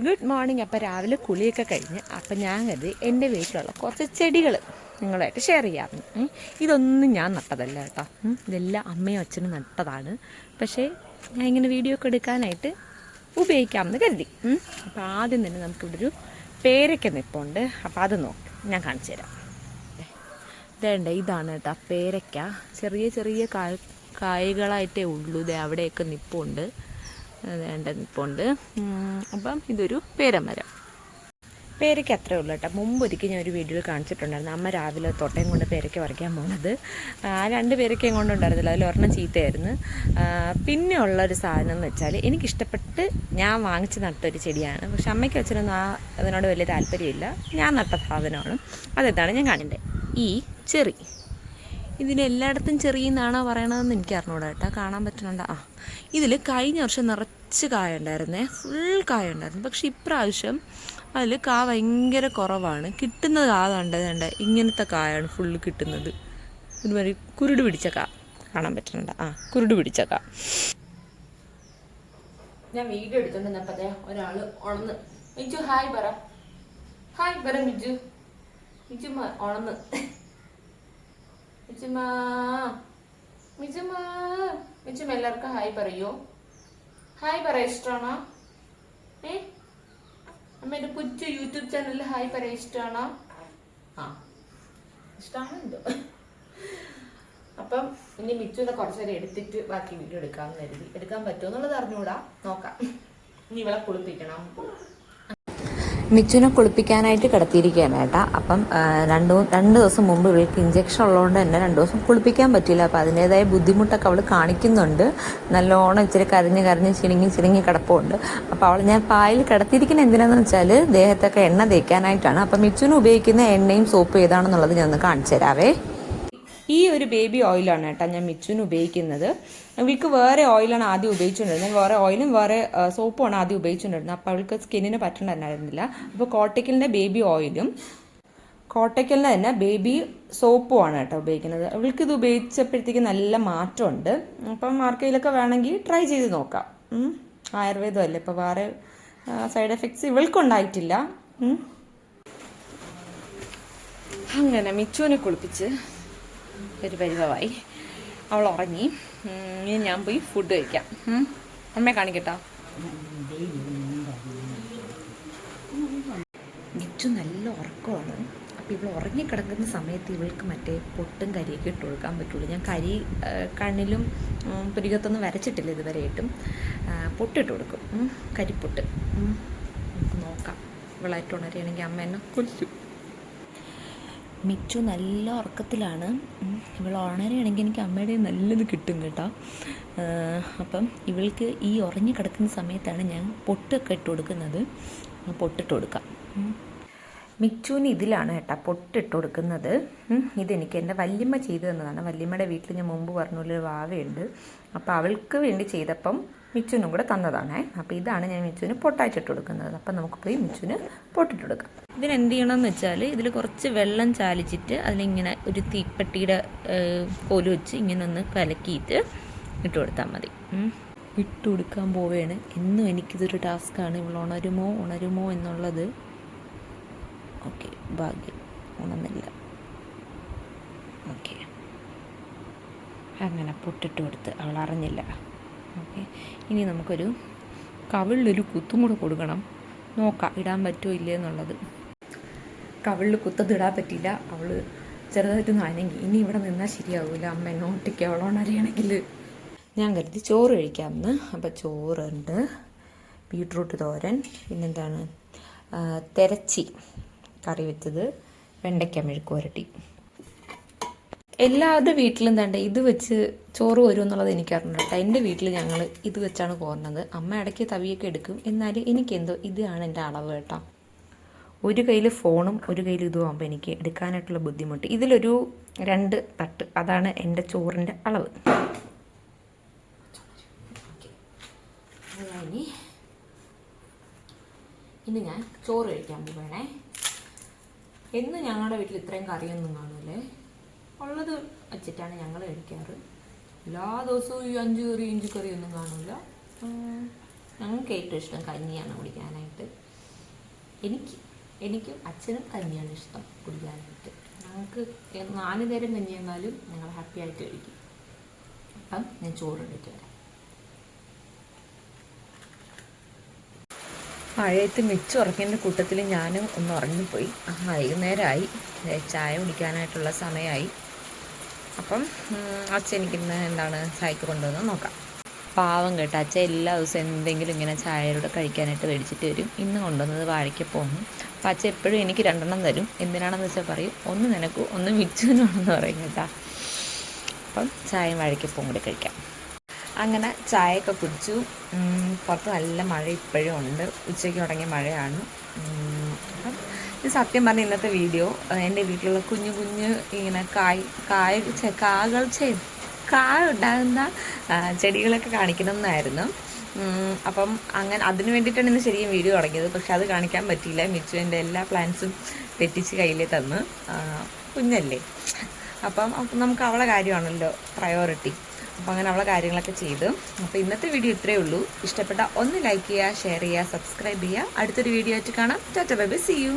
Good morning. അപ്പോൾ രാവിലെ കുളിയൊക്കെ കഴിഞ്ഞ് അപ്പം ഞാൻ കരുതി എൻ്റെ വീട്ടിലുള്ള കുറച്ച് ചെടികൾ നിങ്ങളായിട്ട് ഷെയർ ചെയ്യാമെന്ന്. ഇതൊന്നും ഞാൻ നട്ടതല്ല കേട്ടോ, ഇതെല്ലാം അമ്മയും അച്ഛനും നട്ടതാണ്. പക്ഷേ ഞാൻ ഇങ്ങനെ വീഡിയോ ഒക്കെ എടുക്കാനായിട്ട് ഉപയോഗിക്കാമെന്ന് കരുതി. അപ്പോൾ ആദ്യം തന്നെ നമുക്കിവിടെ ഒരു പേരയ്ക്ക നിൽപ്പുണ്ട്. അപ്പോൾ അത് നോക്ക്, ഞാൻ കാണിച്ചു തരാം. ഇതേണ്ട, ഇതാണ് കേട്ടോ പേരയ്ക്ക. ചെറിയ ചെറിയ കായകളായിട്ടേ ഉള്ളൂ. ഇത് അവിടെയൊക്കെ നിൽപ്പുണ്ട്, വേണ്ട നിൽപ്പുണ്ട്. അപ്പം ഇതൊരു പേരമരം. പേരയ്ക്ക് അത്രേ ഉള്ളൂ കേട്ടോ. മുമ്പൊരിക്കൽ ഞാൻ ഒരു വീഡിയോയിൽ കാണിച്ചിട്ടുണ്ടായിരുന്നു. അമ്മ രാവിലെ തൊട്ടയും കൊണ്ട് പേരയ്ക്ക പറിക്കാൻ പോകുന്നത്. ആ 2 പേരയ്ക്കയും കൊണ്ടുണ്ടായിരുന്നില്ല, അതിൽ ഒരെണ്ണം ചീത്തയായിരുന്നു. പിന്നെ ഉള്ളൊരു സാധനം എന്ന് വെച്ചാൽ എനിക്കിഷ്ടപ്പെട്ട് ഞാൻ വാങ്ങിച്ച് നട്ടൊരു ചെടിയാണ്. പക്ഷെ അമ്മയ്ക്ക് അച്ഛനൊന്നും അതിനോട് വലിയ താല്പര്യമില്ല. ഞാൻ നട്ട സാധനമാണ്. അതെന്താണ് ഞാൻ കാണേണ്ടത്, ഈ ചെറി. ഇതിലെല്ലായിടത്തും ചെറിയെന്നാണോ പറയണതെന്ന് എനിക്ക് അറിഞ്ഞൂടാ കേട്ടോ. കാണാൻ പറ്റുന്നുണ്ട്. ഇതിൽ കഴിഞ്ഞ വർഷം നിറച്ച് കായ ഉണ്ടായിരുന്നേ, ഫുൾ കായ ഉണ്ടായിരുന്നു. പക്ഷെ ഇപ്രാവശ്യം അതിൽ ഭയങ്കര കുറവാണ്. കിട്ടുന്ന കണ്ടേണ്ട ഇങ്ങനത്തെ കായാണ് ഫുള്ള് കിട്ടുന്നത്. ഒരുമാതിരി കുരുട് പിടിച്ച കാണാൻ പറ്റുന്നുണ്ട്. കുരുട് പിടിച്ച ഞാൻ വീഡിയോ എടുത്തോണ്ടിരുന്നപ്പോ ഒരാൾ ഉണന്ന്. മിജു ഹായ് പറ, ഹായ് പറ മിജു. മിജു ഉണന്ന്. മിജുമ എല്ലാവർക്കും ഹായ് പറയോ? ഹായ് പറയാ ഇഷ്ടമാണോ? അമ്മേന്റെ കുറ്റു യൂട്യൂബ് ചാനലിൽ ഹായ് പറയാ ഇഷ്ടമാണോ? ഇഷ്ടമാണോ എന്തോ. അപ്പം ഇനി മിച്ചുനെ കുറച്ചേരം എടുത്തിട്ട് ബാക്കി വീഡിയോ എടുക്കാമെന്ന് കരുതി. എടുക്കാൻ പറ്റുമോ എന്നുള്ളത് അറിഞ്ഞുകൂടാ, നോക്കാം. ഇനി ഇവളെ കുളിപ്പിക്കണം. മിച്ചുനെ കുളിപ്പിക്കാനായിട്ട് കിടത്തിയിരിക്കുകയാണ് കേട്ടോ. അപ്പം രണ്ട് ദിവസം മുമ്പ് ഇവൾക്ക് ഇഞ്ചക്ഷൻ ഉള്ളതുകൊണ്ട് തന്നെ 2 ദിവസം കുളിപ്പിക്കാൻ പറ്റില്ല. അപ്പം അതിൻ്റേതായ ബുദ്ധിമുട്ടൊക്കെ അവൾ കാണിക്കുന്നുണ്ട്. നല്ലോണം ഇച്ചിരി കരഞ്ഞ് ചിണുങ്ങി കിടപ്പുണ്ട്. അപ്പോൾ അവൾ ഞാൻ പായിൽ കിടത്തിയിരിക്കുന്ന എന്തിനാന്ന് വെച്ചാൽ ദേഹത്തൊക്കെ എണ്ണ തേക്കാനായിട്ടാണ്. അപ്പം മിച്ചുന് ഉപയോഗിക്കുന്ന എണ്ണയും സോപ്പ് ഏതാണെന്നുള്ളത് ഞാൻ ഒന്ന് കാണിച്ചു തരാവേ. ഈ ഒരു ബേബി ഓയിലാണ് കേട്ടോ ഞാൻ മിച്ചുന് ഉപയോഗിക്കുന്നത്. അവൾക്ക് വേറെ ഓയിലാണ് ആദ്യം ഉപയോഗിച്ചുകൊണ്ടിരുന്നത്. വേറെ ഓയിലും വേറെ സോപ്പുമാണ് ആദ്യം ഉപയോഗിച്ചുകൊണ്ടിരുന്നത്. അപ്പോൾ അവൾക്ക് സ്കിന്നിന് പറ്റണ്ടായിരുന്നില്ല. അപ്പോൾ കോട്ടയ്ക്കലിൻ്റെ ബേബി ഓയിലും കോട്ടയ്ക്കലിൻ്റെ തന്നെ ബേബി സോപ്പുമാണ് കേട്ടോ ഉപയോഗിക്കുന്നത്. അവൾക്കിത് ഉപയോഗിച്ചപ്പോഴത്തേക്ക് നല്ല മാറ്റമുണ്ട്. അപ്പം ആർക്കെങ്കിലൊക്കെ വേണമെങ്കിൽ ട്രൈ ചെയ്ത് നോക്കാം. ആയുർവേദമല്ലേ, ഇപ്പോൾ വേറെ സൈഡ് എഫക്ട്സ് ഇവൾക്കുണ്ടായിട്ടില്ല. അങ്ങനെ മിച്ചുവിനെ കുളിപ്പിച്ച് ഒരു പരിഭവമായി. അവൾ ഉറങ്ങി. ഇനി ഞാൻ പോയി ഫുഡ് കഴിക്കാം. അമ്മയെ കാണിക്കട്ടോ. മിച്ചു നല്ല ഉറക്കമാണ്. അപ്പോൾ ഇവൾ ഉറങ്ങിക്കിടക്കുന്ന സമയത്ത് ഇവൾക്ക് മറ്റേ പൊട്ടും കരിയൊക്കെ ഇട്ട് കൊടുക്കാൻ പറ്റുള്ളൂ. ഞാൻ കരി കണ്ണിലും പുരികത്തൊന്നും വരച്ചിട്ടില്ല ഇതുവരെയായിട്ടും. പൊട്ടിട്ട് കൊടുക്കും, കരിപ്പൊട്ട്. നമുക്ക് നോക്കാം. ഇവളായിട്ട് ഉണരുകയാണെങ്കിൽ അമ്മ എന്നെ കൊല്ലും. മിച്ചു നല്ല ഉറക്കത്തിലാണ്. ഇവൾ ഉണരുകയാണെങ്കിൽ എനിക്ക് അമ്മയുടെ നല്ലത് കിട്ടും കേട്ടോ. അപ്പം ഇവൾക്ക് ഈ ഉറങ്ങി കിടക്കുന്ന സമയത്താണ് ഞാൻ പൊട്ടൊക്കെ ഇട്ട് കൊടുക്കുന്നത്. പൊട്ടിട്ട് കൊടുക്കാം. മിച്ചുവിന് ഇതിലാണ് കേട്ടോ പൊട്ടിട്ട് കൊടുക്കുന്നത്. ഇതെനിക്ക് എൻ്റെ വല്യമ്മ ചെയ്തു തന്നതാണ്. വല്യമ്മയുടെ വീട്ടിൽ ഞാൻ മുമ്പ് പറഞ്ഞൊരു വാവയുണ്ട്. അപ്പോൾ അവൾക്ക് വേണ്ടി ചെയ്തപ്പം മിച്ചുവിനും കൂടെ തന്നതാണേ. അപ്പോൾ ഇതാണ് ഞാൻ മിച്ചുവിന് പൊട്ടായിട്ടിട്ട് കൊടുക്കുന്നത്. അപ്പം നമുക്ക് പോയി മിച്ചുവിന് പൊട്ടിട്ട് കൊടുക്കാം. ഇതിനെന്ത് ചെയ്യണമെന്ന് വെച്ചാൽ ഇതിൽ കുറച്ച് വെള്ളം ചാലിച്ചിട്ട് അതിലിങ്ങനെ ഒരു തീപ്പെട്ടിയുടെ കോല് വെച്ച് ഇങ്ങനെ ഒന്ന് കലക്കിയിട്ട് ഇട്ട് കൊടുത്താൽ മതി. ഇട്ട് കൊടുക്കാൻ പോവുകയാണ്. എന്നും എനിക്കിതൊരു ടാസ്ക്കാണ്. ഇവൾ ഉണരുമോ എന്നുള്ളത്. ഓക്കെ, ഭാഗ്യം ഉണർന്നില്ല. ഓക്കെ, അങ്ങനെ പൊട്ടിട്ട് കൊടുത്ത് അവൾ അറിഞ്ഞില്ല. ഓക്കെ, ഇനി നമുക്കൊരു കവിളിലൊരു കുത്തും കൂടെ കൊടുക്കണം. നോക്കാം ഇടാൻ പറ്റുമോ ഇല്ലേ എന്നുള്ളത്. കവിളിൽ കുത്തത്തിടാൻ പറ്റില്ല. അവൾ ചെറുതായിട്ട് നനങ്ങി. ഇനി ഇവിടെ നിന്നാൽ ശരിയാവില്ല. അമ്മ എന്നെ ഒട്ടിക്ക് അവളോണറിയണമെങ്കിൽ. ഞാൻ കരുതി ചോറ് കഴിക്കാമെന്ന്. അപ്പോൾ ചോറുണ്ട്, ബീട്രൂട്ട് തോരൻ, പിന്നെന്താണ് തിരച്ചി കറി വെച്ചത്, വെണ്ടയ്ക്ക മെഴുക്ക് പുരട്ടി. എല്ലാവരുടെ വീട്ടിലും തന്നെ ഇത് വെച്ച് ചോറ് വരും എന്നുള്ളത് എനിക്കറിഞ്ഞു കേട്ടോ. എൻ്റെ വീട്ടിൽ ഞങ്ങൾ ഇത് വെച്ചാണ് പോകുന്നത്. അമ്മ ഇടയ്ക്ക് തവിയൊക്കെ എടുക്കും. എന്നാലും എനിക്കെന്തോ ഇതാണ് എൻ്റെ അളവ് കേട്ടോ. ഒരു കയ്യിൽ ഫോണും ഒരു കയ്യിൽ ഇതും ആകുമ്പോൾ എനിക്ക് എടുക്കാനായിട്ടുള്ള ബുദ്ധിമുട്ട്. ഇതിലൊരു 2 തട്ട്, അതാണ് എൻ്റെ ചോറിൻ്റെ അളവ്. ഇനി ഞാൻ ചോറ് കഴിക്കാൻ പോവേണേ. എന്നും ഞങ്ങളുടെ വീട്ടിൽ ഇത്രയും കറിയൊന്നും കാണൂലേ. ഉള്ളത് വച്ചിട്ടാണ് ഞങ്ങൾ കഴിക്കാറ്. എല്ലാ ദിവസവും ഈ 5 കറി 5 കറിയൊന്നും കാണില്ല. ഞങ്ങൾക്ക് ഏറ്റവും ഇഷ്ടം കഞ്ഞിയാണ് കുടിക്കാനായിട്ട്. എനിക്കും അച്ഛനും കഞ്ഞിയാണ് ഇഷ്ടം കുടിക്കാനായിട്ട്. ഞങ്ങൾക്ക് 4 നേരം കഞ്ഞി എന്നാലും ഞങ്ങൾ ഹാപ്പി ആയിട്ട് കഴിക്കും. അപ്പം ഞാൻ ചോറുണ്ടിട്ട് വരാം. മഴയത്ത് മിച്ചം ഉറങ്ങിൻ്റെ കൂട്ടത്തിൽ ഞാനും ഒന്ന് ഉറങ്ങിപ്പോയി. വൈകുന്നേരമായി, ചായ കുടിക്കാനായിട്ടുള്ള സമയമായി. അപ്പം അച്ഛൻ എനിക്കിന്ന് എന്താണ് ചായക്ക് കൊണ്ടുവന്ന് നോക്കാം. പാവം കേട്ടോ, അച്ഛൻ എല്ലാ ദിവസവും എന്തെങ്കിലും ഇങ്ങനെ ചായയോടെ കഴിക്കാനായിട്ട് മേടിച്ചിട്ട് വരും. ഇന്ന് കൊണ്ടുവന്നത് വാഴയ്ക്കപ്പമാണ്. അപ്പം അച്ഛൻ എപ്പോഴും എനിക്ക് 2 തരും. എന്തിനാണെന്ന് വെച്ചാൽ പറയും, ഒന്ന് നിനക്കും ഒന്ന് മിച്ചുവിനാണെന്ന് പറയും കേട്ടോ. അപ്പം ചായയും വാഴയ്ക്കപ്പവും കൂടി കഴിക്കാം. അങ്ങനെ ചായയൊക്കെ കുടിച്ചു. പുറത്ത് നല്ല മഴ ഇപ്പോഴും ഉണ്ട്. ഉച്ചയ്ക്ക് തുടങ്ങിയ മഴയാണ്. അപ്പം ഇത് സത്യം പറഞ്ഞ ഇന്നത്തെ വീഡിയോ എൻ്റെ വീട്ടിലുള്ള കുഞ്ഞു ഇങ്ങനെ കായ ഉണ്ടാകുന്ന ചെടികളൊക്കെ കാണിക്കണമെന്നായിരുന്നു. അപ്പം അങ്ങനെ അതിന് വേണ്ടിയിട്ടാണ് ഇന്ന് ശരിക്കും വീഡിയോ തുടങ്ങിയത്. പക്ഷെ അത് കാണിക്കാൻ പറ്റിയില്ല. മിച്ചുവിൻ്റെ എല്ലാ പ്ലാൻസും തെറ്റിച്ച് കയ്യിലേ തന്ന്. കുഞ്ഞല്ലേ, അപ്പം നമുക്ക് അവളെ കാര്യമാണല്ലോ പ്രയോറിറ്റി. അപ്പോൾ അങ്ങനെ അവളെ കാര്യങ്ങളൊക്കെ ചെയ്തു. അപ്പോൾ ഇന്നത്തെ വീഡിയോ ഇത്രയേ ഉള്ളൂ. ഇഷ്ടപ്പെട്ട ഒന്ന് ലൈക്ക് ചെയ്യുക, ഷെയർ ചെയ്യുക, സബ്സ്ക്രൈബ് ചെയ്യുക. അടുത്തൊരു വീഡിയോ ആയിട്ട് കാണാം. Tata bye bye, see U.